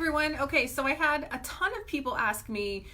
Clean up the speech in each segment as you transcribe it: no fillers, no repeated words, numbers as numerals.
everyone. Okay, so I had a ton of people ask me,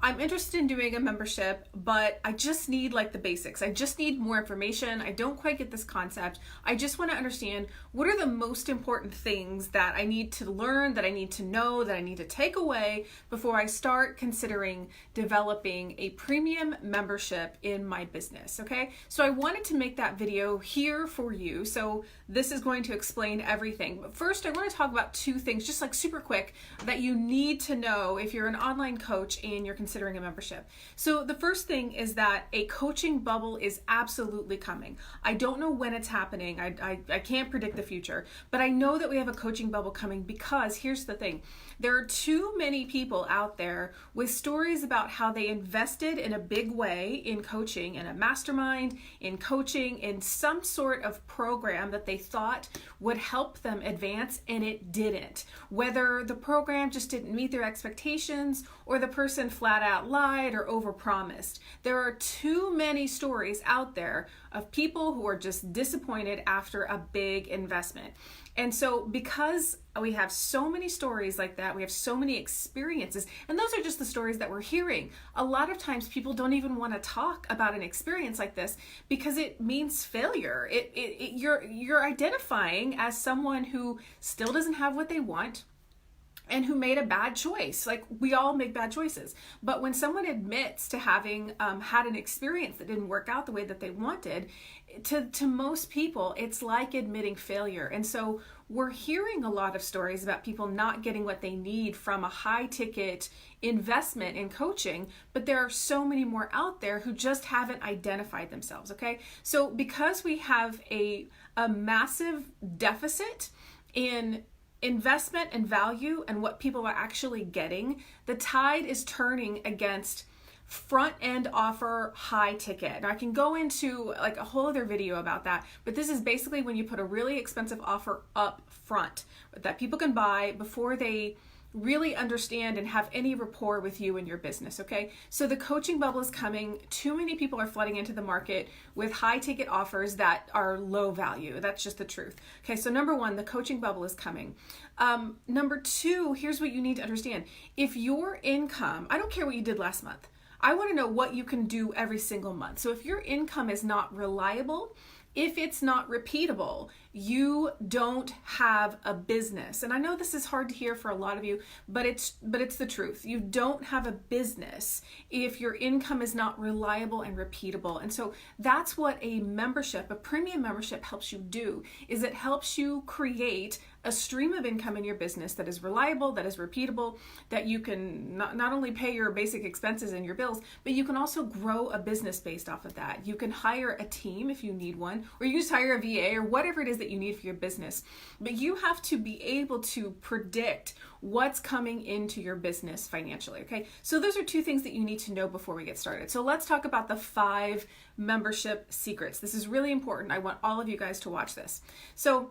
I'm interested in doing a membership, but I just need like the basics. I just need more information. I don't quite get this concept. I just want to understand what are the most important things that I need to learn, that I need to know, that I need to take away before I start considering developing a premium membership in my business, okay? So I wanted to make that video here for you. So this is going to explain everything. But first, I want to talk about two things, just like super quick, that you need to know if you're an online coach and you're considering a membership. So the first thing is that a coaching bubble is absolutely coming. I don't know when it's happening. I can't predict the future, but I know that we have a coaching bubble coming because here's the thing. There are too many people out there with stories about how they invested in a big way in coaching, in a mastermind, in coaching, in some sort of program that they thought would help them advance, and it didn't. Whether the program just didn't meet their expectations or the person flat out lied or overpromised. There are too many stories out there of people who are just disappointed after a big investment. And so because we have so many stories like that, we have so many experiences, and those are just the stories that we're hearing. A lot of times people don't even want to talk about an experience like this because it means failure. You're identifying as someone who still doesn't have what they want and who made a bad choice. Like, we all make bad choices. But when someone admits to having had an experience that didn't work out the way that they wanted, to most people, it's like admitting failure. And so we're hearing a lot of stories about people not getting what they need from a high ticket investment in coaching, but there are so many more out there who just haven't identified themselves, okay? So because we have a massive deficit in investment and value and what people are actually getting, the tide is turning against front end offer high ticket. Now I can go into like a whole other video about that, but this is basically when you put a really expensive offer up front that people can buy before they really understand and have any rapport with you and your business, okay? So the coaching bubble is coming. Too many people are flooding into the market with high ticket offers that are low value. That's just the truth. Okay, so number one, the coaching bubble is coming. Number two, here's what you need to understand. If your income, I don't care what you did last month, I want to know what you can do every single month. So if your income is not reliable, if it's not repeatable, you don't have a business. And I know this is hard to hear for a lot of you, but it's the truth. You don't have a business if your income is not reliable and repeatable. And so that's what a membership, a premium membership, helps you do, is it helps you create a stream of income in your business that is reliable, that is repeatable, that you can not only pay your basic expenses and your bills, but you can also grow a business based off of that. You can hire a team if you need one, or you just hire a VA or whatever it is that you need for your business. But you have to be able to predict what's coming into your business financially, okay? So those are two things that you need to know before we get started. So let's talk about the 5 membership secrets. This is really important. I want all of you guys to watch this. So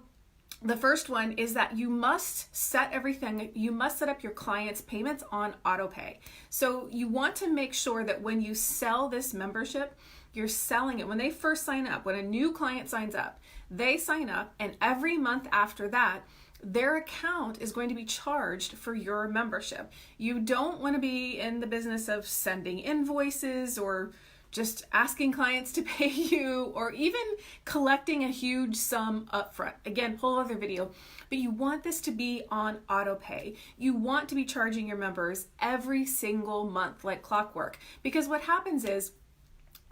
the first one is that you must set up your clients' payments on auto pay. So you want to make sure that when you sell this membership, you're selling it. When they first sign up, when a new client signs up, they sign up, and every month after that, their account is going to be charged for your membership. You don't want to be in the business of sending invoices or just asking clients to pay you, or even collecting a huge sum upfront. Again, whole other video. But you want this to be on auto pay. You want to be charging your members every single month like clockwork, because what happens is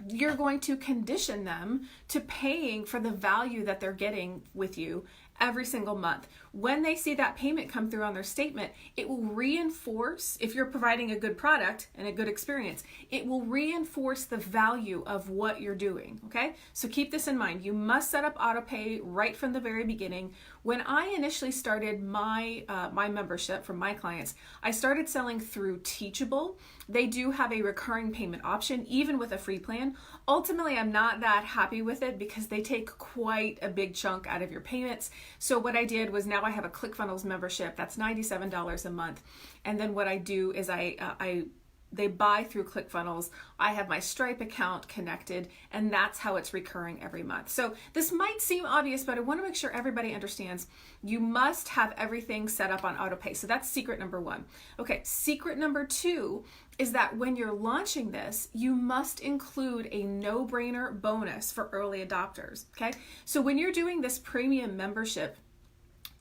you're going to condition them to paying for the value that they're getting with you every single month. When they see that payment come through on their statement, it will reinforce, if you're providing a good product and a good experience, it will reinforce the value of what you're doing, okay? So keep this in mind. You must set up auto pay right from the very beginning. When I initially started my membership from my clients, I started selling through Teachable. They do have a recurring payment option, even with a free plan. Ultimately, I'm not that happy with it because they take quite a big chunk out of your payments. So what I did was, now I have a ClickFunnels membership that's $97 a month. And then what I do is I they buy through ClickFunnels. I have my Stripe account connected, and that's how it's recurring every month. So this might seem obvious, but I want to make sure everybody understands you must have everything set up on autopay. So that's secret number one. Okay, secret number two is that when you're launching this, you must include a no-brainer bonus for early adopters, okay? So when you're doing this premium membership,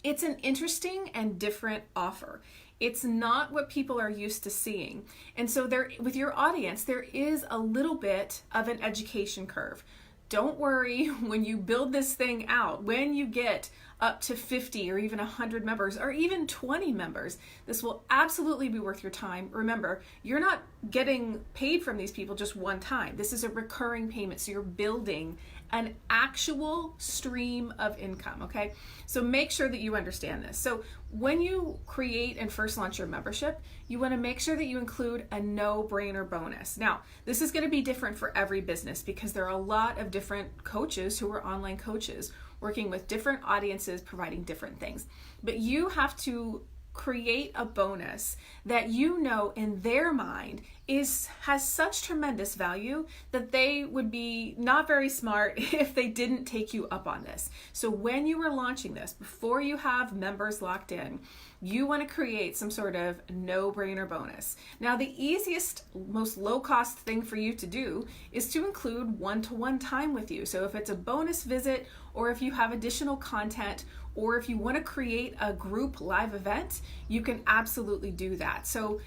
it's an interesting and different offer. It's not what people are used to seeing. And so there, with your audience, there is a little bit of an education curve. Don't worry when you build this thing out, when you get up to 50 or even 100 members or even 20 members, this will absolutely be worth your time. Remember, you're not getting paid from these people just one time. This is a recurring payment, so you're building an actual stream of income, okay? So make sure that you understand this. So when you create and first launch your membership, you want to make sure that you include a no-brainer bonus. Now, this is going to be different for every business because there are a lot of different coaches who are online coaches working with different audiences, providing different things. But you have to create a bonus that you know in their mind has such tremendous value that they would be not very smart if they didn't take you up on this. So when you are launching this, before you have members locked in, you want to create some sort of no-brainer bonus. Now, the easiest, most low-cost thing for you to do is to include one-to-one time with you. So if it's a bonus visit, or if you have additional content, or if you want to create a group live event, you can absolutely do that. So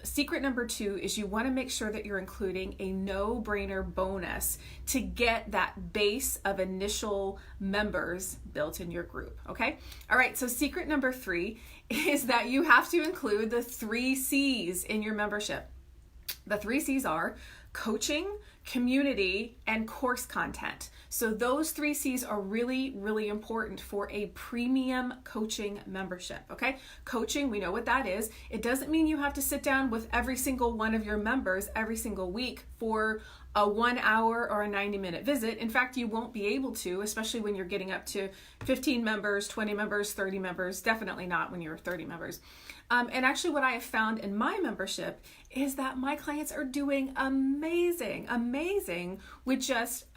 secret number two is you want to make sure that you're including a no-brainer bonus to get that base of initial members built in your group, okay? All right, so secret number three is that you have to include the 3 C's in your membership. The 3 C's are coaching, community, and course content. So those 3 C's are really, really important for a premium coaching membership, okay? Coaching, we know what that is. It doesn't mean you have to sit down with every single one of your members every single week for a 1 hour or a 90-minute visit. In fact, you won't be able to, especially when you're getting up to 15 members, 20 members, 30 members, definitely not when you're 30 members. And actually what I have found in my membership is that my clients are doing amazing with just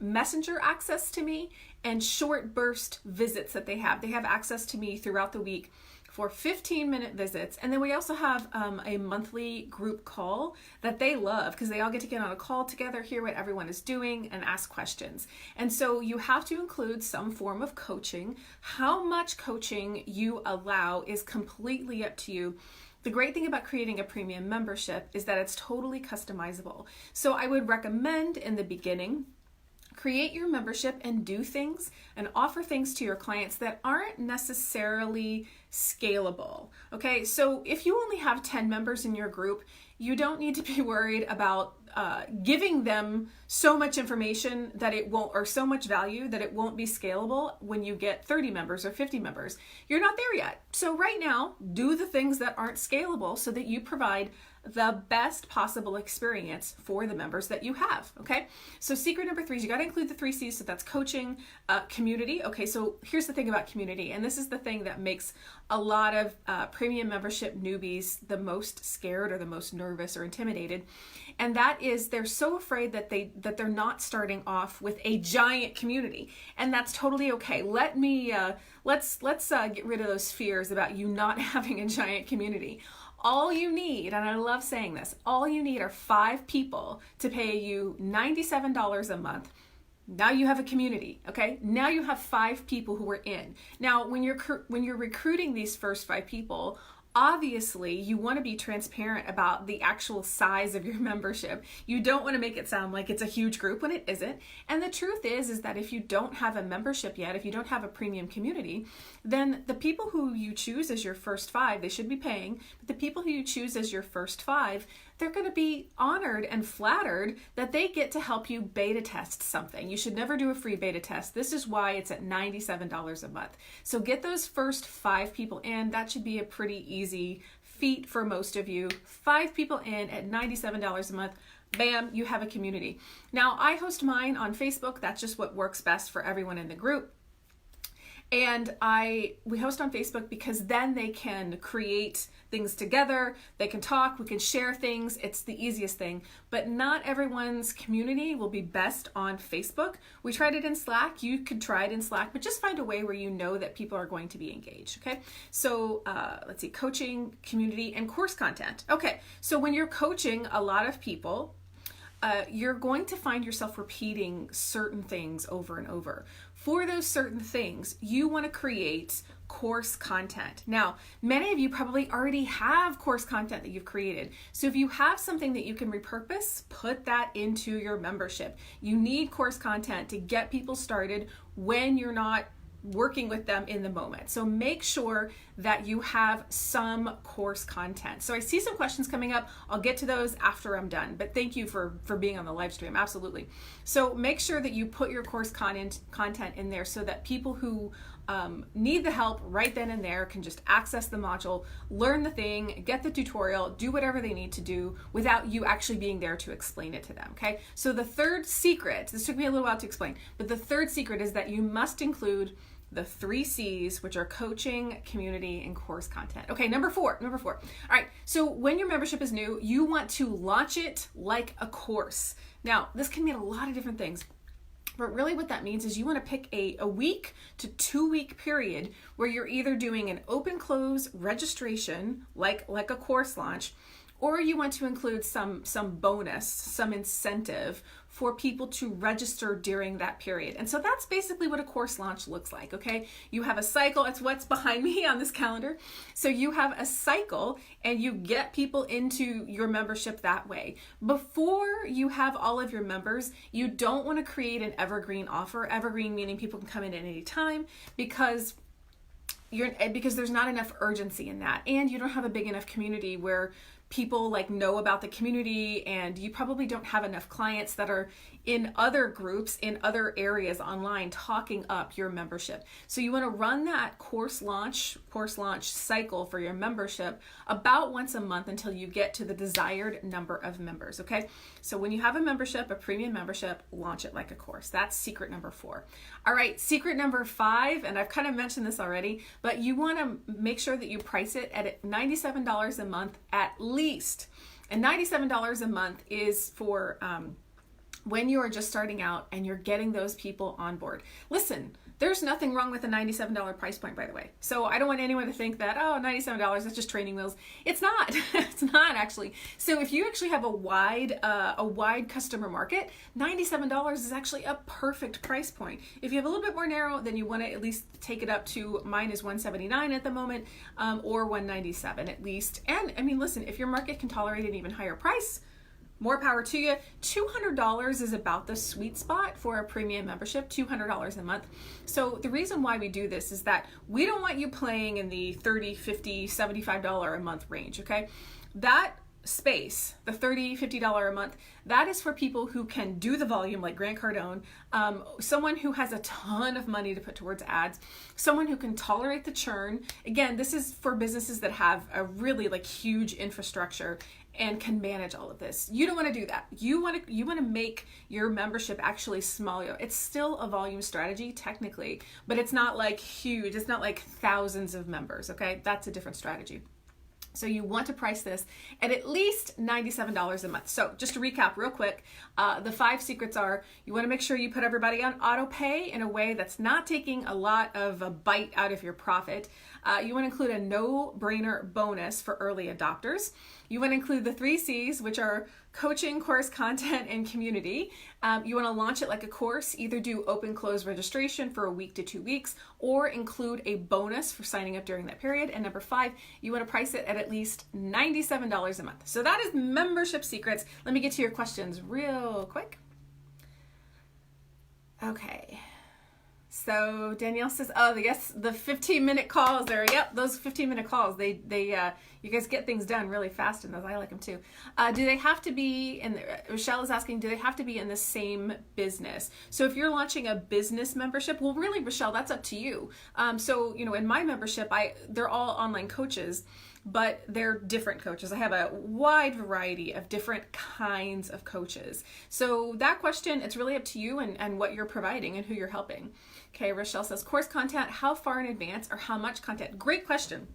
messenger access to me and short burst visits that they have. They have access to me throughout the week for 15-minute visits. And then we also have a monthly group call that they love because they all get to get on a call together, hear what everyone is doing, and ask questions. And so you have to include some form of coaching. How much coaching you allow is completely up to you. The great thing about creating a premium membership is that it's totally customizable. So I would recommend in the beginning, create your membership and do things and offer things to your clients that aren't necessarily scalable. Okay, so if you only have 10 members in your group, you don't need to be worried about giving them so much information that it won't, or so much value that it won't be scalable when you get 30 members or 50 members. You're not there yet. So right now, do the things that aren't scalable so that you provide the best possible experience for the members that you have, okay? So secret number 3 is you got to include the 3 C's, so that's coaching, community. Okay, so here's the thing about community, and this is the thing that makes a lot of premium membership newbies the most scared or the most nervous or intimidated, and that is they're so afraid that they're not starting off with a giant community, and that's totally okay. Let's get rid of those fears about you not having a giant community. All you need, and I love saying this, all you need are 5 people to pay you $97 a month. Now you have a community, okay? Now you have 5 people who are in. Now, when you're recruiting these first 5 people, obviously you want to be transparent about the actual size of your membership. You don't want to make it sound like it's a huge group when it isn't. And the truth is that if you don't have a membership yet, if you don't have a premium community, then the people who you choose as your first 5, they should be paying, but the people who you choose as your first 5, they're going to be honored and flattered that they get to help you beta test something. You should never do a free beta test. This is why it's at $97 a month. So get those first 5 people in. That should be a pretty easy feat for most of you. 5 people in at $97 a month. Bam, you have a community. Now, I host mine on Facebook. That's just what works best for everyone in the group. And we host on Facebook because then they can create things together, they can talk, we can share things. It's the easiest thing. But not everyone's community will be best on Facebook. We tried it in Slack. You could try it in Slack, but just find a way where you know that people are going to be engaged, okay? So let's see, coaching, community, and course content. Okay, so when you're coaching a lot of people, you're going to find yourself repeating certain things over and over. For those certain things, you want to create course content. Now, many of you probably already have course content that you've created. So if you have something that you can repurpose, put that into your membership. You need course content to get people started when you're not working with them in the moment. So make sure that you have some course content. So I see some questions coming up. I'll get to those after I'm done, but thank you for being on the live stream. Absolutely. So make sure that you put your course content in there so that people who need the help right then and there can just access the module, learn the thing, get the tutorial, do whatever they need to do without you actually being there to explain it to them, okay? So the third secret, this took me a little while to explain, but the third secret is that you must include the 3 C's, which are coaching, community, and course content. Okay, number four. All right, so when your membership is new, you want to launch it like a course. Now, this can mean a lot of different things, but really what that means is you want to pick a week to 2 week period where you're either doing an open close registration, like a course launch, or you want to include some bonus, some incentive for people to register during that period. And so that's basically what a course launch looks like, okay? You have a cycle, it's what's behind me on this calendar. So you have a cycle and you get people into your membership that way. Before you have all of your members, you don't want to create an evergreen offer. Evergreen meaning people can come in at any time because there's not enough urgency in that. And you don't have a big enough community where people know about the community, and you probably don't have enough clients that are in other groups, in other areas online talking up your membership. So you want to run that course launch cycle for your membership about once a month until you get to the desired number of members, okay? So when you have a membership, a premium membership, launch it like a course. That's secret number 4. All right, secret number 5, and I've kind of mentioned this already, but you want to make sure that you price it at $97 a month at least. And $97 a month is for when you are just starting out and you're getting those people on board. Listen, there's nothing wrong with a $97 price point, by the way. So I don't want anyone to think that, oh, $97, that's just training wheels. It's not. It's not actually. So if you actually have a wide customer market, $97 is actually a perfect price point. If you have a little bit more narrow, then you want to at least take it up to, mine is $179 at the moment, or $197 at least. And I mean, listen, if your market can tolerate an even higher price, more power to you. $200 is about the sweet spot for a premium membership, $200 a month. So the reason why we do this is that we don't want you playing in the $30, $50, $75 a month range, okay? That space, the $30, $50 a month, that is for people who can do the volume like Grant Cardone, someone who has a ton of money to put towards ads, someone who can tolerate the churn. Again, this is for businesses that have a really huge infrastructure and can manage all of this. You don't want to do that. You want to make your membership actually smaller. It's still a volume strategy technically, but it's not huge. It's not thousands of members, okay? That's a different strategy. So you want to price this at least $97 a month. So just to recap real quick, the 5 secrets are: you want to make sure you put everybody on auto pay in a way that's not taking a lot of a bite out of your profit. You want to include a no-brainer bonus for early adopters. You want to include the 3 C's, which are coaching, course content, and community. You want to launch it like a course, either do open close registration for a week to 2 weeks, or include a bonus for signing up during that period. And number 5, you want to price it at least $97 a month. So that is membership secrets. Let me get to your questions real quick. Okay. So Danielle says, oh, yes, the 15-minute calls there. Yep, those 15-minute calls, you guys get things done really fast in those. I like them too. Do they have to be Rochelle is asking, do they have to be in the same business? So if you're launching a business membership, well, really, Rochelle, that's up to you. So, in my membership, they're all online coaches, but they're different coaches. I have a wide variety of different kinds of coaches. So that question, it's really up to you and what you're providing and who you're helping. Okay, Rochelle says, course content, how far in advance or how much content? Great question.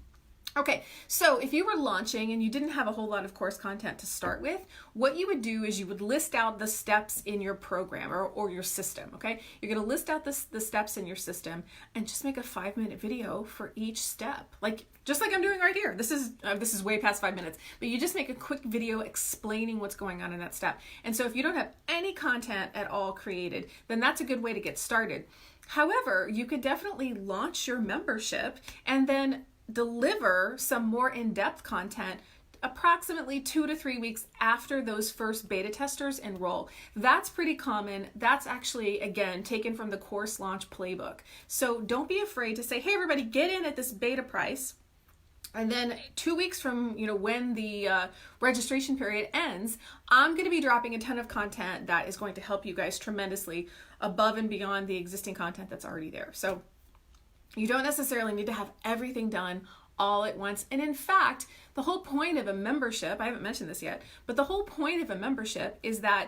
Okay, so if you were launching and you didn't have a whole lot of course content to start with, what you would do is you would list out the steps in your program or your system, okay? You're gonna list out the steps in your system and just make a 5-minute video for each step. Like, just like I'm doing right here. This is way past 5 minutes, but you just make a quick video explaining what's going on in that step. And so if you don't have any content at all created, then that's a good way to get started. However, you could definitely launch your membership and then deliver some more in-depth content approximately 2 to 3 weeks after those first beta testers enroll. That's pretty common. That's actually, again, taken from the course launch playbook. So don't be afraid to say, hey, everybody, get in at this beta price. And then 2 weeks from when the registration period ends, I'm going to be dropping a ton of content that is going to help you guys tremendously above and beyond the existing content that's already there. So you don't necessarily need to have everything done all at once. And in fact, the whole point of a membership, I haven't mentioned this yet, but the whole point of a membership is that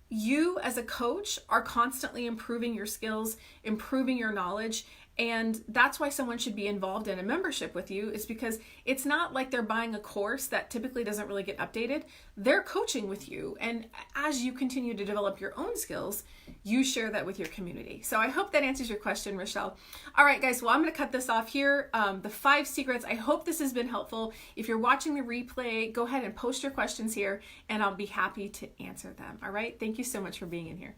you as a coach are constantly improving your skills, improving your knowledge. And that's why someone should be involved in a membership with you, is because it's not like they're buying a course that typically doesn't really get updated. They're coaching with you. And as you continue to develop your own skills, you share that with your community. So I hope that answers your question, Rochelle. All right, guys, well, I'm going to cut this off here. The 5 secrets. I hope this has been helpful. If you're watching the replay, go ahead and post your questions here and I'll be happy to answer them. All right. Thank you so much for being in here.